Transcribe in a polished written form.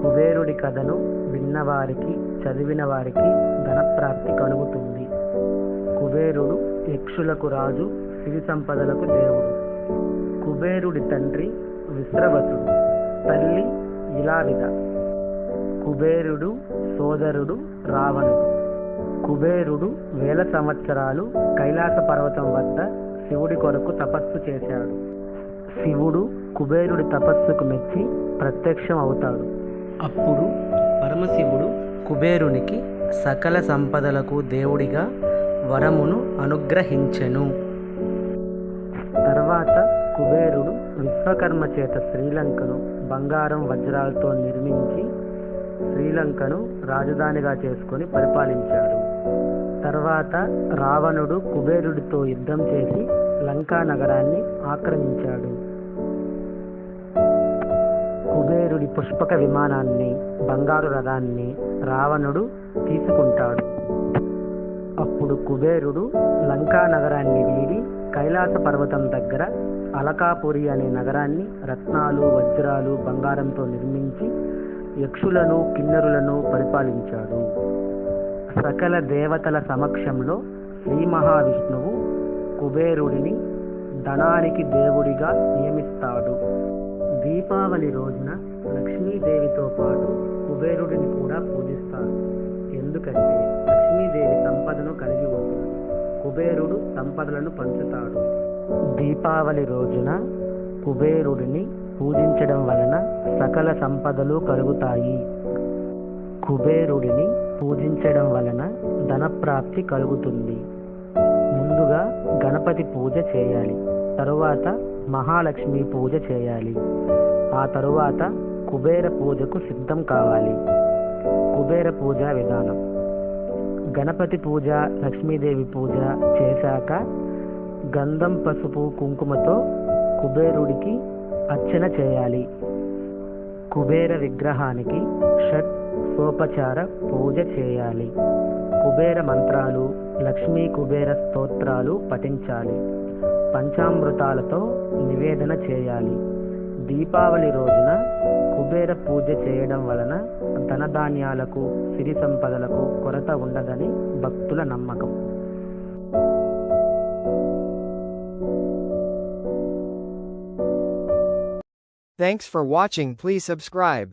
కుబేరుడి కథను విన్నవారికి చదివిన వారికి ధనప్రాప్తి కలుగుతుంది. కుబేరుడు యక్షులకు రాజు, సిరి సంపదలకు దేవుడు. కుబేరుడి తండ్రి విశ్రవసుడు, తల్లి ఇలావిద. కుబేరుడు సోదరుడు రావణుడు. కుబేరుడు 1000 సంవత్సరాలు కైలాస పర్వతం వద్ద శివుడి కొరకు తపస్సు చేశాడు. శివుడు కుబేరుడి తపస్సుకు మెచ్చి ప్రత్యక్షం అవుతాడు. అప్పుడు పరమశివుడు కుబేరునికి సకల సంపదలకు దేవుడిగా వరమును అనుగ్రహించెను. తర్వాత కుబేరుడు విశ్వకర్మ చేత శ్రీలంకను బంగారం వజ్రాలతో నిర్మించి శ్రీలంకను రాజధానిగా చేసుకొని పరిపాలించాడు. తర్వాత రావణుడు కుబేరుడితో యుద్ధం చేసి లంకా నగరాన్ని ఆక్రమించాడు. కుబేరుడి పుష్పక విమానాన్ని, బంగారు రథాన్ని రావణుడు తీసుకుంటాడు. అప్పుడు కుబేరుడు లంకా నగరాన్ని వీడి కైలాస పర్వతం దగ్గర అలకాపురి అనే నగరాన్ని రత్నాలు, వజ్రాలు, బంగారంతో నిర్మించి యక్షులను, కిన్నరులను పరిపాలించాడు. సకల దేవతల సమక్షంలో శ్రీ మహావిష్ణువు కుబేరుడిని ధనానికి దేవుడిగా నియమిస్తాడు. దీపావళి రోజున లక్ష్మీదేవితో పాటు కుబేరుడిని కూడా పూజిస్తారు. ఎందుకంటే లక్ష్మీదేవి సంపదను కలిగి ఉంటుంది, కుబేరుడు సంపదలను పంచుతాడు. దీపావళి రోజున కుబేరుడిని పూజించడం వలన సకల సంపదలు కలుగుతాయి. కుబేరుడిని పూజించడం వలన ధనప్రాప్తి కలుగుతుంది. ముందుగా గణపతి పూజ చేయాలి, తరువాత మహాలక్ష్మి పూజ చేయాలి, ఆ తరువాత కుబేర పూజకు సిద్ధం కావాలి. కుబేర పూజ విధానం: గణపతి పూజ, లక్ష్మీదేవి పూజ చేశాక గంధం, పసుపు, కుంకుమతో కుబేరుడికి అర్చన చేయాలి. కుబేర విగ్రహానికి షట్సోపచార పూజ చేయాలి. కుబేర మంత్రాలు, లక్ష్మీ కుబేర స్తోత్రాలు పఠించాలి. పంచామృతాలతో నివేదన చేయాలి. దీపావళి రోజున కుబేర పూజ చేయడం వలన ధనధాన్యాలకు, సిరి సంపదలకు కొరత ఉండదని భక్తుల నమ్మకం. Thanks for watching. Please subscribe.